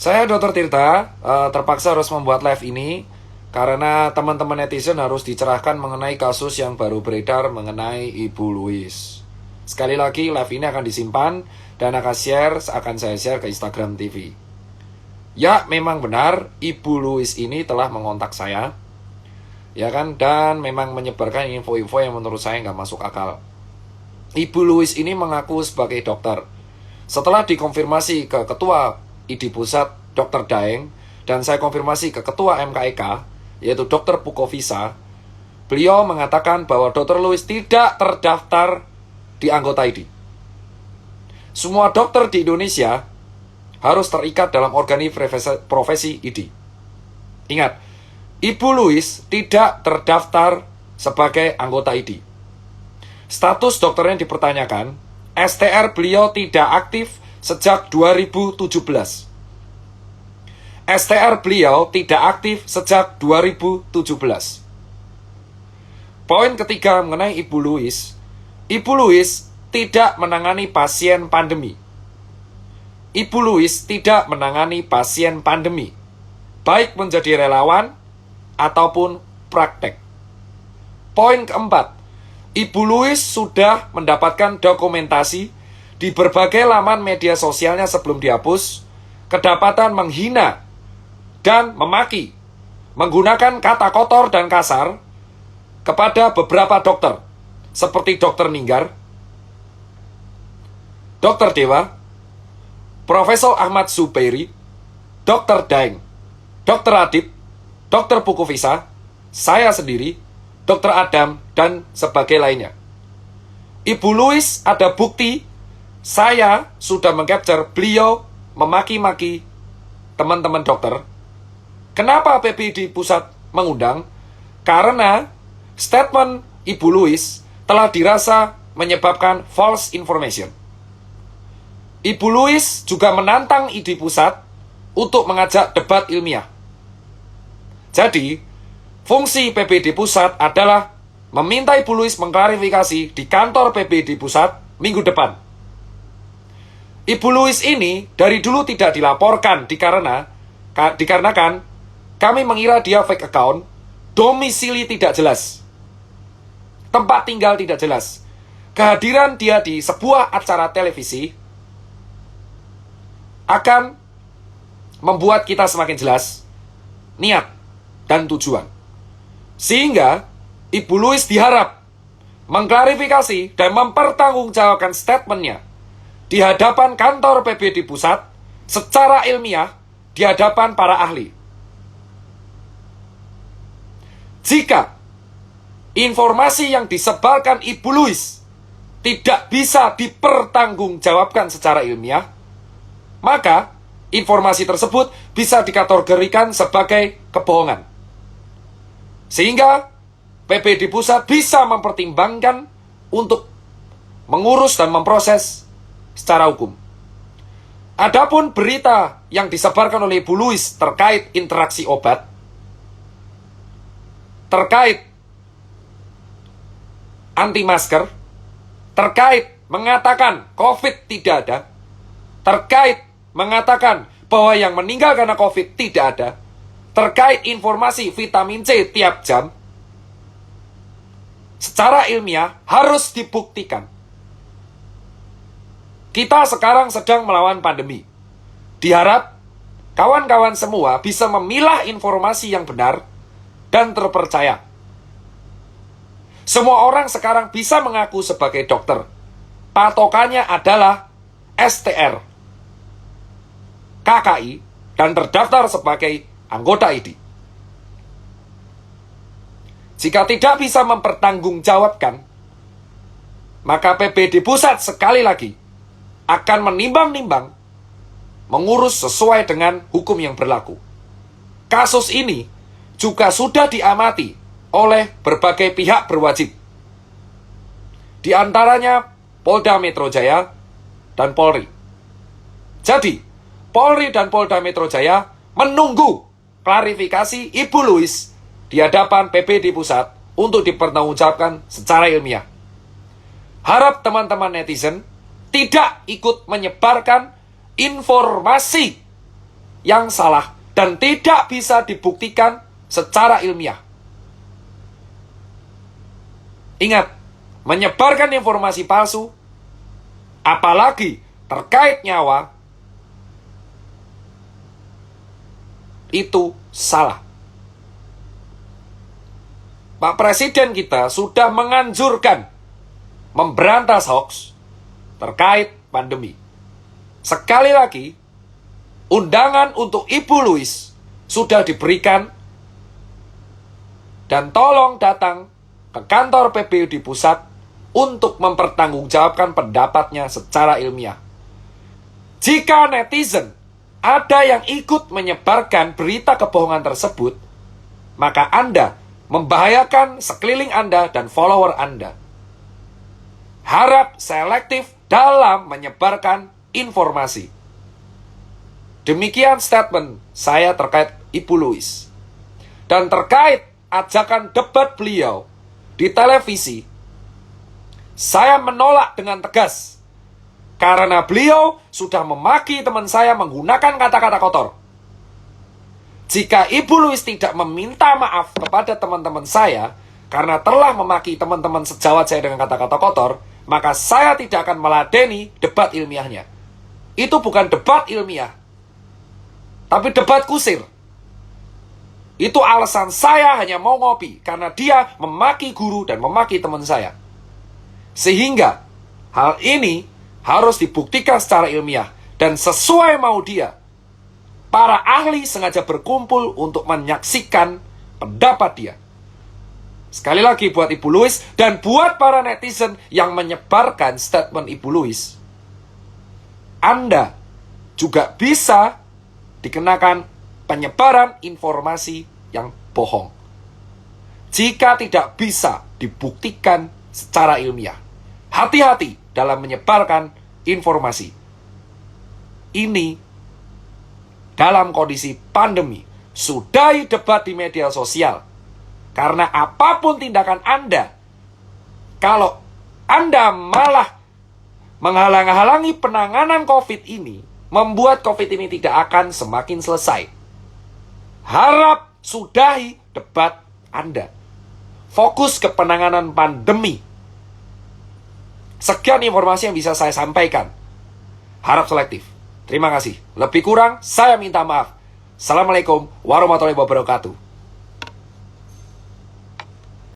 Saya Dr. Tirta, terpaksa harus membuat live ini karena teman-teman netizen harus dicerahkan mengenai kasus yang baru beredar mengenai Ibu Louis. Sekali lagi, live ini akan disimpan dan akan saya share ke Instagram TV. Ya, memang benar Ibu Louis ini telah mengontak saya, ya kan, dan memang menyebarkan info-info yang menurut saya nggak masuk akal. Ibu Louis ini mengaku sebagai dokter. Setelah dikonfirmasi ke Ketua ID Pusat Dr. Daeng dan saya konfirmasi ke Ketua MKEK yaitu Dr. Pukovisa, beliau mengatakan bahwa Dr. Louis tidak terdaftar di anggota ID. Semua dokter di Indonesia harus terikat dalam organik profesi ID. Ingat, Ibu Louis tidak terdaftar sebagai anggota ID. Status dokternya dipertanyakan, STR beliau tidak aktif sejak 2017. STR beliau tidak aktif sejak 2017. Poin ketiga mengenai Ibu Louis. Ibu Louis tidak menangani pasien pandemi. Ibu Louis tidak menangani pasien pandemi, baik menjadi relawan ataupun praktek. Poin keempat, Ibu Louis sudah mendapatkan dokumentasi di berbagai laman media sosialnya sebelum dihapus, kedapatan menghina dan memaki, menggunakan kata kotor dan kasar kepada beberapa dokter, seperti Dr. Ninggar, Dr. Dewa, Profesor Ahmad Zubairi, Dr. Daeng, Dr. Adib, Dr. Pukovisa, saya sendiri, Dr. Adam, dan sebagai lainnya. Ibu Louis ada bukti saya sudah mengcapture beliau memaki-maki teman-teman dokter. Kenapa PPD Pusat mengundang? Karena statement Ibu Louis telah dirasa menyebabkan false information. Ibu Louis juga menantang ID Pusat untuk mengajak debat ilmiah. Jadi, fungsi PPD Pusat adalah meminta Ibu Louis mengklarifikasi di kantor PPD Pusat minggu depan. Ibu Louis ini dari dulu tidak dilaporkan dikarenakan kami mengira dia fake account, domisili tidak jelas, tempat tinggal tidak jelas. Kehadiran dia di sebuah acara televisi akan membuat kita semakin jelas niat dan tujuan. Sehingga Ibu Louis diharap mengklarifikasi dan mempertanggungjawabkan statementnya di hadapan kantor PPD Pusat secara ilmiah di hadapan para ahli. Jika informasi yang disebarkan Ibu Louis tidak bisa dipertanggungjawabkan secara ilmiah, maka informasi tersebut bisa dikategorikan sebagai kebohongan. Sehingga PPD Pusat bisa mempertimbangkan untuk mengurus dan memproses secara hukum. Adapun berita yang disebarkan oleh Ibu Louis terkait interaksi obat, terkait anti masker, terkait mengatakan COVID tidak ada, terkait mengatakan bahwa yang meninggal karena COVID tidak ada, terkait informasi vitamin C tiap jam, secara ilmiah harus dibuktikan. Kita sekarang sedang melawan pandemi. Diharap kawan-kawan semua bisa memilah informasi yang benar dan terpercaya. Semua orang sekarang bisa mengaku sebagai dokter. Patokannya adalah STR, KKI, dan terdaftar sebagai anggota ID. Jika tidak bisa mempertanggungjawabkan, maka PPD Pusat sekali lagi akan menimbang-nimbang mengurus sesuai dengan hukum yang berlaku. Kasus ini juga sudah diamati oleh berbagai pihak berwajib. Di antaranya Polda Metro Jaya dan Polri. Jadi, Polri dan Polda Metro Jaya menunggu klarifikasi Ibu Louis di hadapan PPD Pusat untuk dipertanggungjawabkan secara ilmiah. Harap teman-teman netizen tidak ikut menyebarkan informasi yang salah dan tidak bisa dibuktikan secara ilmiah. Ingat, menyebarkan informasi palsu, apalagi terkait nyawa, itu salah. Pak Presiden kita sudah menganjurkan memberantas hoax terkait pandemi. Sekali lagi, undangan untuk Ibu Louise sudah diberikan dan tolong datang ke kantor PBUD Pusat untuk mempertanggungjawabkan pendapatnya secara ilmiah. Jika netizen ada yang ikut menyebarkan berita kebohongan tersebut, maka Anda membahayakan sekeliling Anda dan follower Anda. Harap selektif dalam menyebarkan informasi. Demikian statement saya terkait Ibu Louise. Dan terkait ajakan debat beliau di televisi, saya menolak dengan tegas karena beliau sudah memaki teman saya menggunakan kata-kata kotor. Jika Ibu Louise tidak meminta maaf kepada teman-teman saya karena telah memaki teman-teman sejawat saya dengan kata-kata kotor, maka saya tidak akan meladeni debat ilmiahnya. Itu bukan debat ilmiah, tapi debat kusir. Itu alasan saya hanya mau ngopi karena dia memaki guru dan memaki teman saya. Sehingga hal ini harus dibuktikan secara ilmiah dan sesuai mau dia. Para ahli sengaja berkumpul untuk menyaksikan pendapat dia. Sekali lagi buat Ibu Louise dan buat para netizen yang menyebarkan statement Ibu Louise, Anda juga bisa dikenakan penyebaran informasi yang bohong jika tidak bisa dibuktikan secara ilmiah. Hati-hati dalam menyebarkan informasi. Ini dalam kondisi pandemi. Sudahi debat di media sosial. Karena apapun tindakan Anda, kalau Anda malah menghalang-halangi penanganan COVID ini, membuat COVID ini tidak akan semakin selesai. Harap sudahi debat Anda. Fokus ke penanganan pandemi. Sekian informasi yang bisa saya sampaikan. Harap selektif. Terima kasih. Lebih kurang, saya minta maaf. Assalamualaikum warahmatullahi wabarakatuh.